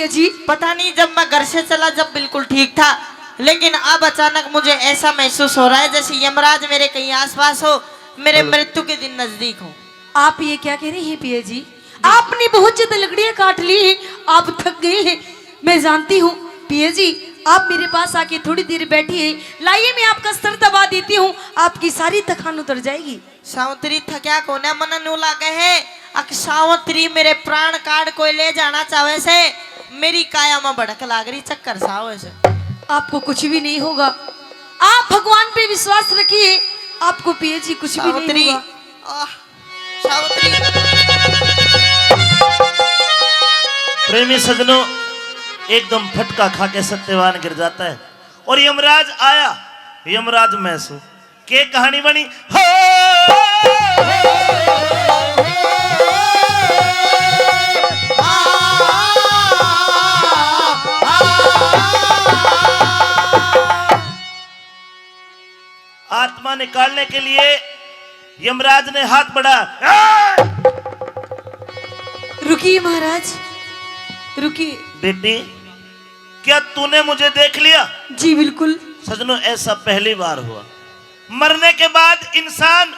पिया जी? पता नहीं, जब मैं घर से चला जब बिल्कुल ठीक था, लेकिन अब अचानक मुझे ऐसा महसूस हो रहा है जैसे यमराज मेरे कहीं आसपास हो, मेरे मृत्यु के दिन नजदीक हो। आप ये क्या कह रहे हैं पिया जी? आपने बहुत ज्यादा लकड़ियां काट ली हैं, आप थक गए हैं, मैं जानती हूँ। पिया जी, आप मेरे पास आके थोड़ी देर बैठिए, लाइए मैं आपका सर दबा देती हूँ, आपकी सारी थकान उतर जाएगी। सावत्री थक्या कोने मन नु लागे है, अक सावत्री मेरे प्राण काट कोई ले जाना चाहे से, मेरी काया में भड़क लाग रही, चक्कर सा हो ऐसे। आपको कुछ भी नहीं होगा, आप भगवान पे विश्वास रखिए, आपको पिया जी कुछ भी नहीं होगा। सावत्री प्रेमी सजनों, एकदम फटका खा के सत्यवान गिर जाता है और यमराज आया। यमराज मैसू के कहानी बनी हो। आत्मा निकालने के लिए यमराज ने हाथ बढ़ाया। रुकिए महाराज, रुकिए। बेटी, क्या तूने मुझे देख लिया? जी बिल्कुल। सजनों, ऐसा पहली बार हुआ। मरने के बाद इंसान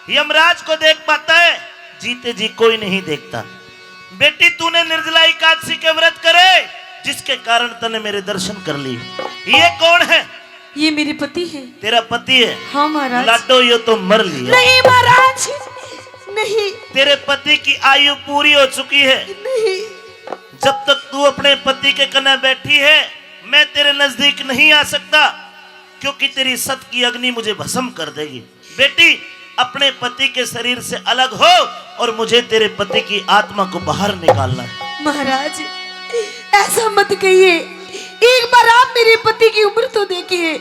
यमराज को देख पाता है, जीते जी कोई नहीं देखता। बेटी, तूने निर्जला एकादशी के व्रत करे, जिसके कारण तूने मेरे दर्शन कर लिए। ये कौन है? ये मेरे पति है। तेरा पति है? हाँ महाराज। लाडो, ये तो मर लिया। नहीं महाराज, नहीं। तेरे पति की आयु पूरी हो चुकी है। नहीं। जब तक तू अपने पति के कने बैठी है, मैं तेरे नजदीक नहीं आ सकता, क्योंकि तेरी सत की अग्नि मुझे भस्म कर देगी। बेटी, अपने पति के शरीर से अलग हो और मुझे तेरे पति की आत्मा को बाहर निकालना है। महाराज, ऐसा मत कहिए, एक बार आप मेरे पति की उम्र तो देखिए,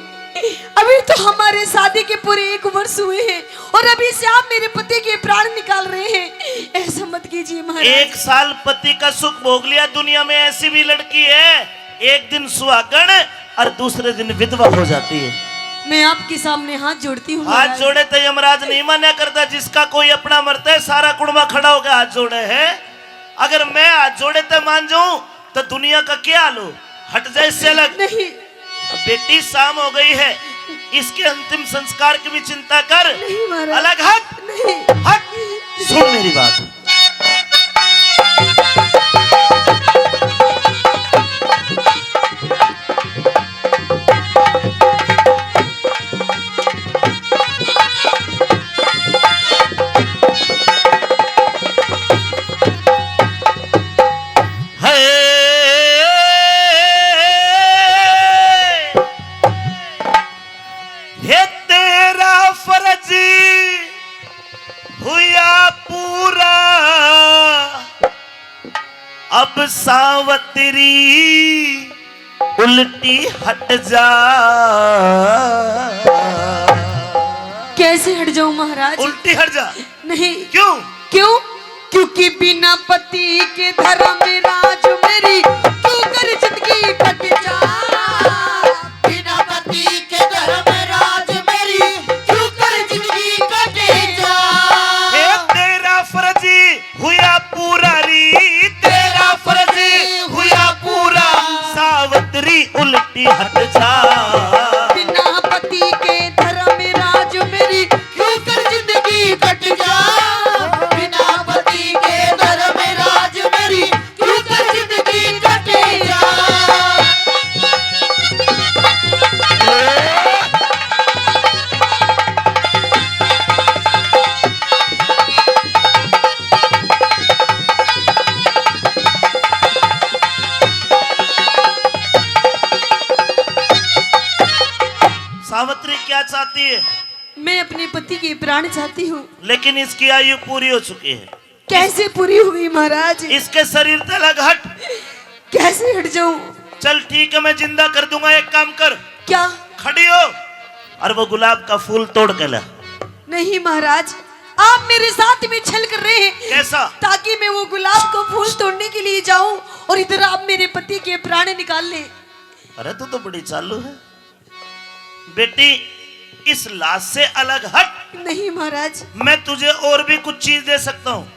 अभी तो हमारे शादी के पूरे 1 वर्ष हुए हैं और अभी से आप मेरे पति के प्राण निकाल रहे हैं, ऐसा मत कीजिए महाराज। 1 साल पति का सुख भोग लिया। दुनिया में ऐसी भी लड़की है, एक दिन सुहागन और दूसरे दिन विधवा हो जाती है। मैं आपके सामने हाथ जोड़ती हूँ। हाथ जोड़े तो यमराज नहीं मान्या करता। जिसका कोई अपना मरता है, सारा कुड़मा खड़ा होकर हाथ जोड़े है। अगर मैं हाथ जोड़े तो मान जाऊं तो दुनिया का क्या हाल हो? हट जाए इससे अलग। नहीं। बेटी, शाम हो गई है, इसके अंतिम संस्कार की भी चिंता कर। नहीं महाराज। अलग हट। नहीं। हट। सुन मेरी बात। अब सावत्री उल्टी हट जा। कैसे हट जाऊं महाराज? उल्टी हट जा। नहीं। क्यों? क्यों? क्योंकि बिना पति के धर्म में राज मेरी क्यों कर जिंदगी कट जा। बिना पति के धर्म राज मेरी क्यों कर जिंदगी कटे जा। तेरा फर्जी हुआ पूरा री, तेरा फर्जी हुआ पूरा। सावत्री उल्टी हट जा। बिना पति के धर्म में राज मेरी क्यों कर जिंदगी कट जा। बिना पति के धर्म राज मेरी क्यों कर जिंदगी कटे जा। सावित्री क्या चाहती है? मैं अपने पति के प्राण चाहती हूँ। लेकिन इसकी आयु पूरी हो चुकी है। कैसे पूरी हुई महाराज? इसके शरीर से अलग हट। कैसे हट जाऊं? चल ठीक है, मैं जिंदा कर दूंगा। एक काम कर। क्या? खड़ी हो और वो गुलाब का फूल तोड़ के ला। नहीं महाराज, आप मेरे साथ में छल कर रहे हैं। कैसा? ताकि मैं वो गुलाब का फूल तोड़ने के लिए जाऊं और इधर आप मेरे पति के प्राण निकाल ले। अरे तू तो बड़ी चालू है। बेटी, इस लाश से अलग हट। नहीं महाराज। मैं तुझे और भी कुछ चीज दे सकता हूँ,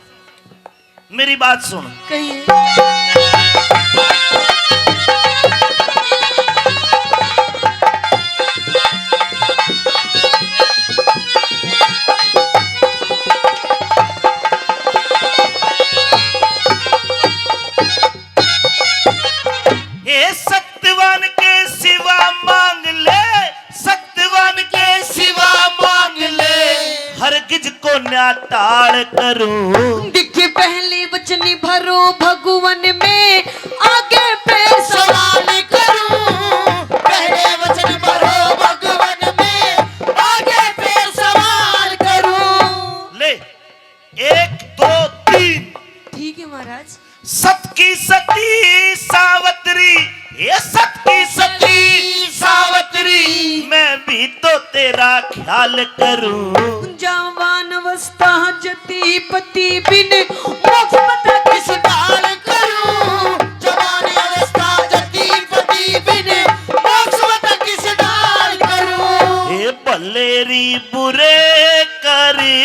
मेरी बात सुन। कहिए। करूं। दिखे पहले वचन भरो भगवन में, आगे फिर सवाल करूं। पहले वचन भरो भगवन में, आगे फिर सवाल करूं। ले 1 2 3। ठीक है महाराज। सत की सती सावत्री, ये सत की सती सावत्री, मैं भी तो तेरा ख्याल करूं। जवान अवस्था जति पति बिन, मोक्ष पता किस डाल करूं। जवान अवस्था जति पति बिन, मोक्ष पता किस डाल करूं। ए भलेरी बुरे करी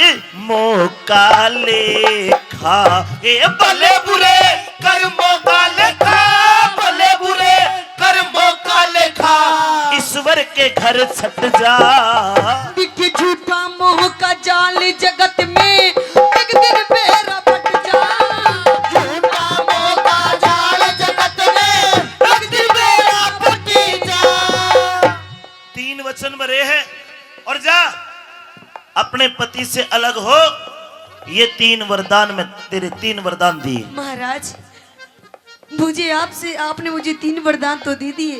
मौका लेखा, ए भले बुरे कर्मों का लेखा, भले बुरे कर्मों का लेखा, ईश्वर के घर छट जा। दिखे झूठा मोह का जाल जगत में, एक दिन बेरा फट जा। झूठा मोह का जाल जगत में, एक दिन बेरा फट जा। 3 वचन भरे हैं और जा अपने पति से अलग हो। ये 3 वरदान में तेरे 3 वरदान दिए। महाराज मुझे आपने मुझे 3 वरदान तो दे दिए,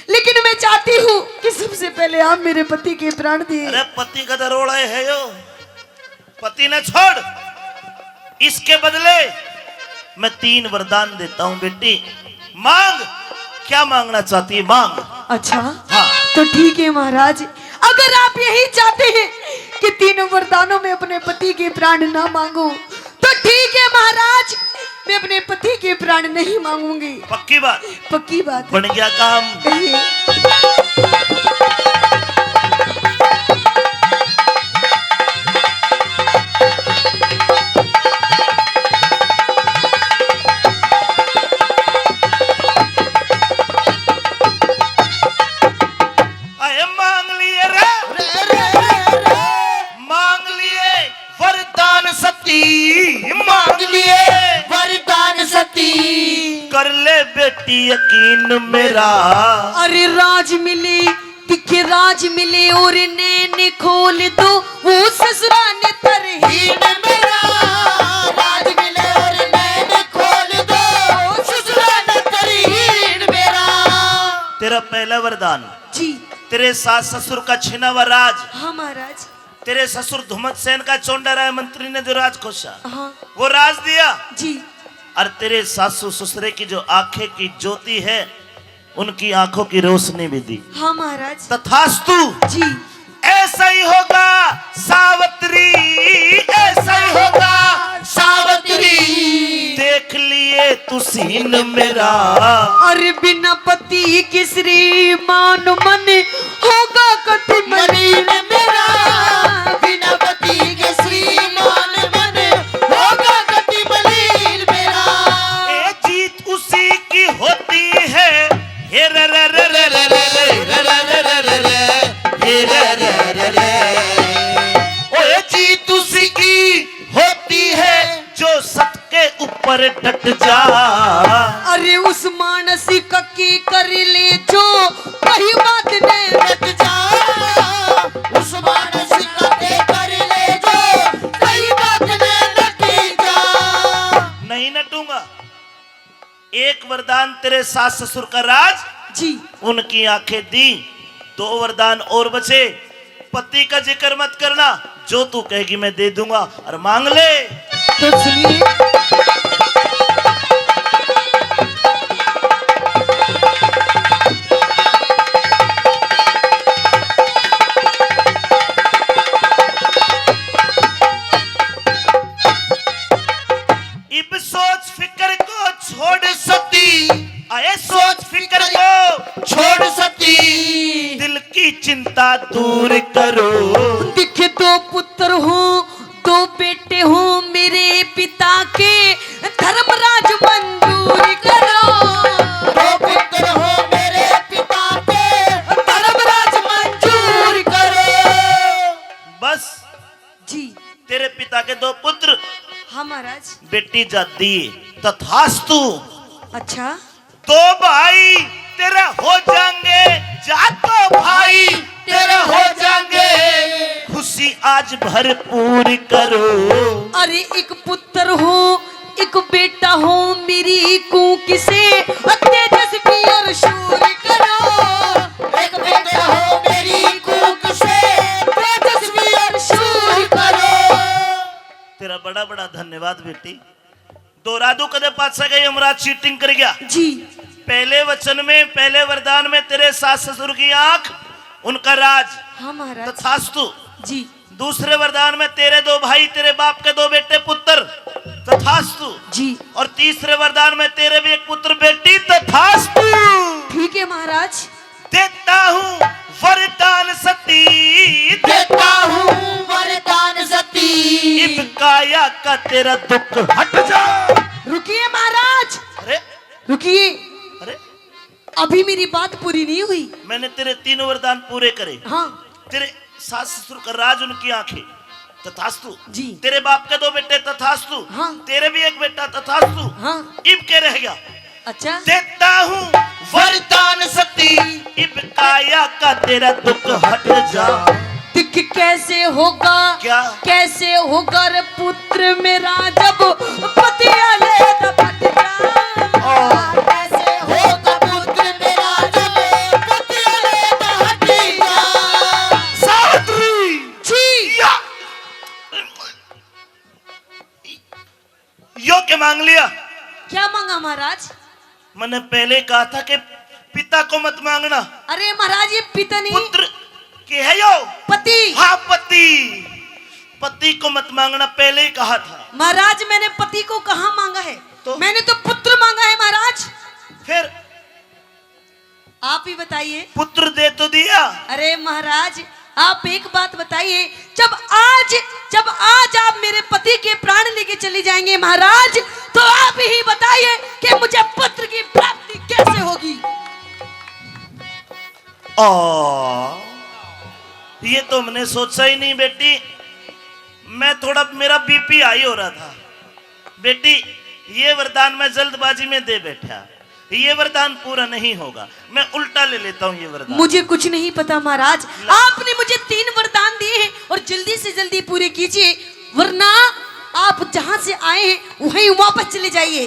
लेकिन मैं चाहती हूँ कि सबसे पहले आप मेरे पति के प्राण दिए। अरे पति का दरोड़ा है यो, पति ने छोड़। इसके बदले मैं 3 वरदान देता हूँ बेटी, मांग। क्या मांगना चाहती है मांग। अच्छा हाँ। तो ठीक है महाराज, अगर आप यही चाहते हैं कि 3 वरदानों में अपने पति के प्राण ना मांगू, तो ठीक है महाराज, मैं अपने पति के प्राण नहीं मांगूंगी। पक्की बात। पक्की बात है। बन गया काम। कहिए। अरे मांग लिए रे, मांग लिए वरदान सती, मांग लिए वरदान सती। कर ले बेटी यकीन मेरा। अरे राज मिले, दिखे राज मिले और नैन खोल दो, वो ससुराल तरहीन मेरा राज मिले और नैन खोल दो, ससुराल तरहीन मेरा। तेरा पहला वरदान, जी। तेरे सास ससुर का छिना हुआ राज। हाँ महाराज। तेरे ससुर धुमत सेन का चोंडा राय मंत्री ने जो राज खोसा, हाँ वो राज दिया। जी। और तेरे सासू ससुरे की जो आंखें की ज्योति है, उनकी आंखों की रोशनी भी दी। हाँ महाराज। तथास्तु। जी। ऐसा ही होगा सावित्री, ऐसा ही होगा सावित्री, देख लिए तू सीन मेरा। अरे बिना पति के श्रीमान मन होगा कति मलिन मेरा। बिना पति के श्रीमान मन होगा कति मलिन मेरा। ए जीत उसी की होती है, हे रे रे रे रे रे रे रे रे रे रे रे, हे रे रे रे रे। ओए जीत उसी की होती है जो सबके ऊपर डट जा। अरे उस मानसी की कर ले जो कही बात ने डट जा, उस मानसी के कर ले जो कई बात ने डट जा। नहीं नटूंगा। एक वरदान तेरे सास ससुर का राज, जी। उनकी आंखें दी। 2 वरदान और बचे। पति का जिक्र मत करना, जो तू कहेगी मैं दे दूंगा। और मांग ले। तो सुनिए। इब सोच फिक्र को छोड़ सती, आए सोच फिक्र को छोड़ सती, दिल की चिंता दूर करो। दिखे 2 पुत्र हो, 2 बेटे हो मेरे पिता के, धर्मराज मंजूर करो। 2 पुत्र हो मेरे पिता के, धर्मराज मंजूर करो। बस जी। तेरे पिता के 2 पुत्र, हाँ महाराज। बेटी जाती। तथास्तु। अच्छा। 2 भाई तेरे हो जाएंगे, जा तो भाई तेरे हो जाएंगे। खुशी आज भरपूर करो। अरे एक पुत्र हो एक बेटा हो मेरी कूक से तेजस्वी और शूर करो। एक बेटा हो मेरी कूक से तेजस्वी और शूर करो। तेरा बड़ा बड़ा धन्यवाद बेटी। दोहरा दू कदे पासा गए यमराज चीटिंग कर गया जी। पहले वचन में पहले वरदान में तेरे सास ससुर की आंख उनका राज हाँ महाराज तथास्तु। जी। दूसरे वरदान में तेरे दो भाई तेरे बाप के दो बेटे पुत्र तथास्तु जी। और तीसरे वरदान में तेरे भी एक पुत्र बेटी तथास्तु। ठीक है महाराज। देता हूँ वरदान सती देता हूँ वरदान सती। इब काया का तेरा दुख हट जा। रुकिए महाराज अरे रुकिए, अरे अभी मेरी बात पूरी नहीं हुई। मैंने तेरे तीनों वरदान पूरे करे। हाँ तेरे सास ससुर का राज उनकी आंखें तथास्तु जी। तेरे बाप के दो बेटे तथास्तु हाँ। तेरे भी एक बेटा तथास्तु। हाँ। इब के रह गया। अच्छा देता हूँ वरदान सती इब काया का तेरा दुख हट जा। दिख कैसे होगा क्या? कैसे होगा रे पुत्र मेरा जब पति अलग बट जा। कैसे होगा पुत्र मेरा जब पति अलग हट जा। सावित्री जी। या यो के मांग लिया। क्या मांगा महाराज? मैंने पहले कहा था कि पिता को मत मांगना। अरे महाराज ये पिता नहीं पुत्र के है यो पति। हाँ पति पति को मत मांगना पहले ही कहा था। महाराज मैंने पति को कहाँ मांगा है? तो? मैंने तो पुत्र मांगा है महाराज। फिर आप ही बताइए। पुत्र दे तो दिया। अरे महाराज आप एक बात बताइए, जब आज आप मेरे पति के प्राण लेके चले जाएंगे महाराज, तो आप ही बताइए कि मुझे पुत्र की प्राप्ति कैसे होगी। ये तो मैंने सोचा ही नहीं बेटी। मैं थोड़ा मेरा बीपी हाई हो रहा था बेटी। ये वरदान मैं जल्दबाजी में दे बैठा। ये वरदान पूरा नहीं होगा। मैं उल्टा ले लेता हूँ ये वरदान। मुझे कुछ नहीं पता महाराज। आपने मुझे 3 वरदान दिए हैं और जल्दी से जल्दी पूरे कीजिए, वरना आप जहां से आए हैं वहीं वापस चले जाइए।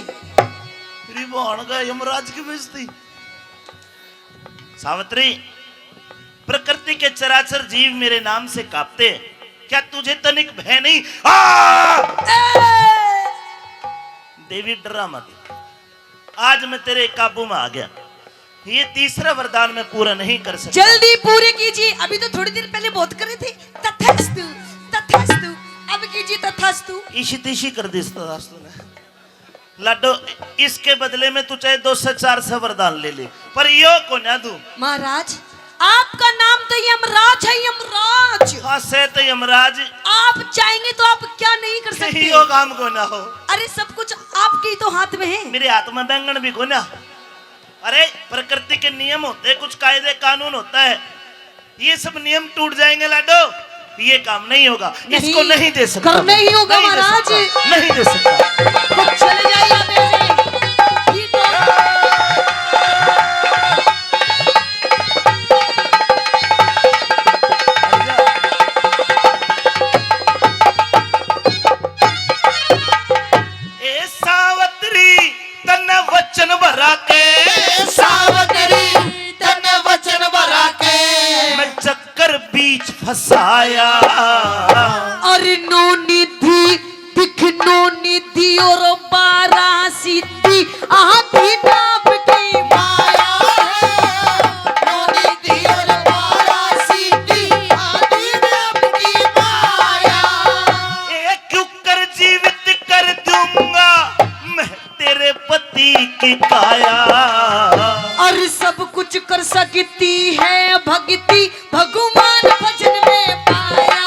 यमराज की बेइज्जती। सावित्री प्रकृति के चराचर जीव मेरे नाम से कांपते हैं, क्या तुझे तनिक भय नहीं? देवी डरा मत, आज मैं तेरे काबू में आ गया। ये तीसरा वरदान मैं पूरा नहीं कर सकता। जल्दी पूरे कीजिए। अभी तो थोड़ी देर पहले बहुत कर रहे थे तथास्तु तथास्तु, अब कीजिए तथास्तु। इशी तीशी कर दी तथास्तु ने। लाडो इसके बदले में तू चाहे 2 से 4 से वरदान ले ले, पर यो को ना दूं। महाराज आपका नाम तो यमराज है, यमराज। हाँ से तो यमराज। आप चाहेंगे तो आप क्या नहीं कर सकते। यो काम को ना हो। अरे सब कुछ आपके ही तो हाथ में है। मेरे हाथ में बैंगन भी को ना। अरे प्रकृति के नियम होते हैं, कुछ कायदे कानून होता है। ये सब नियम टूट जाएंगे लाडो, ये काम नहीं होगा। इसको नहीं दे सकता। करना ही होगा महाराज। नहीं दे सकता। तो चले जाइए आप ऐसे। ठीक है। वचन भरा के सावित्री तन वचन भरा के मैं चक्कर बीच फंसाया। और नो निधि दिख नो निधि और 12 सिद्धि आदि नाम की माया है। नो निधि और 12 सिद्धि आदि नाम की माया। एक कर जीवित कर दूंगा मैं तेरे पति की काया। और सब कुछ कर सकती है भक्ति भगवान भजन में पाया।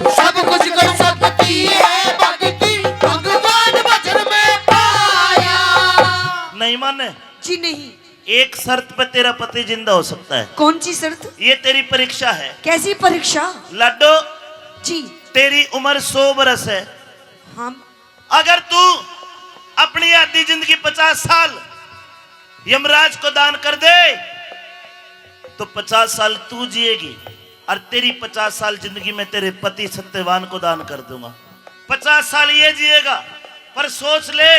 सब कुछ कर सकती है भक्ति भगवान भजन में पाया। नहीं माने? जी नहीं। एक शर्त पे तेरा पति जिंदा हो सकता है। कौन सी शर्त? ये तेरी परीक्षा है। कैसी परीक्षा? लाडो जी तेरी उम्र 100 बरस है। हम अगर तू अपनी आधी जिंदगी 50 साल यमराज को दान कर दे तो 50 साल तू जिएगी और तेरी 50 साल जिंदगी में तेरे पति सत्यवान को दान कर दूंगा। 50 साल ये जिएगा, पर सोच ले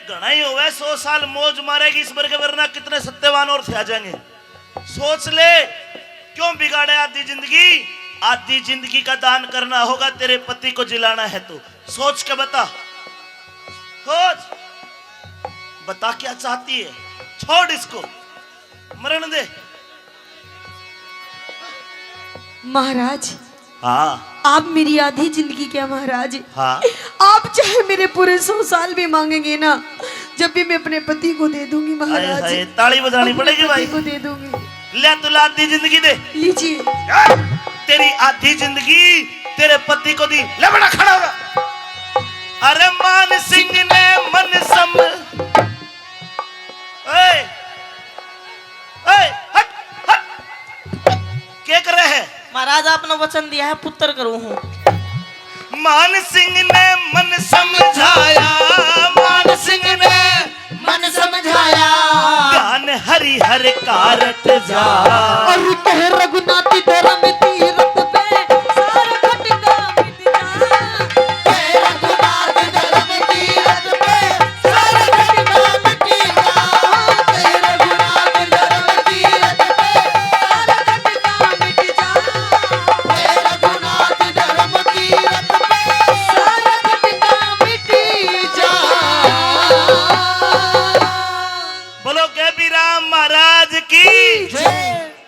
घना ही होगा 100 साल मौज मारेगी इस वर्ग, वरना कितने सत्यवान और थे आ जाएंगे। सोच ले क्यों बिगाड़े आधी जिंदगी। आधी जिंदगी का दान करना होगा, तेरे पति को जिलाना है तो सोच के बता, सोच बता क्या चाहती है। छोड़ इसको, मरण दे। महाराज, हाँ आप मेरी आधी जिंदगी क्या महाराज, हाँ आप चाहे मेरे पूरे 100 साल भी मांगेंगे ना, जब भी मैं अपने पति को दे दूंगी हाय महाराज। हाय, ताली बजानी पड़ेगी भाई। पति को दे दूंगी। ले तुला आधी जिंदगी दे। लीजिए। तेरी आधी जिंदगी तेरे पति को दी। ले बड़ा खड़ा होगा। अरे मान सिंह ने मन सम ओए, ओए, हट, हट। क्या कर रहे हैं? महाराज आपने वचन दिया है पुत्र करूं हूँ। मान सिंह ने मन समझाया, मान सिंह ने मन समझाया, ज्ञान हरि हर कारट जा। और कह रघुनाथ धर्म तीरथ पे सारा खटका मिट जा। कह रघुनाथ धर्म तीरथ पे सारा खटका मिट जा। कह रघुनाथ धर्म तीरथ पे सारा खटका मिट जा। कह रघुनाथ धर्म तीरथ पे सारा खटका मिट जा। बोलो के भी राम महाराज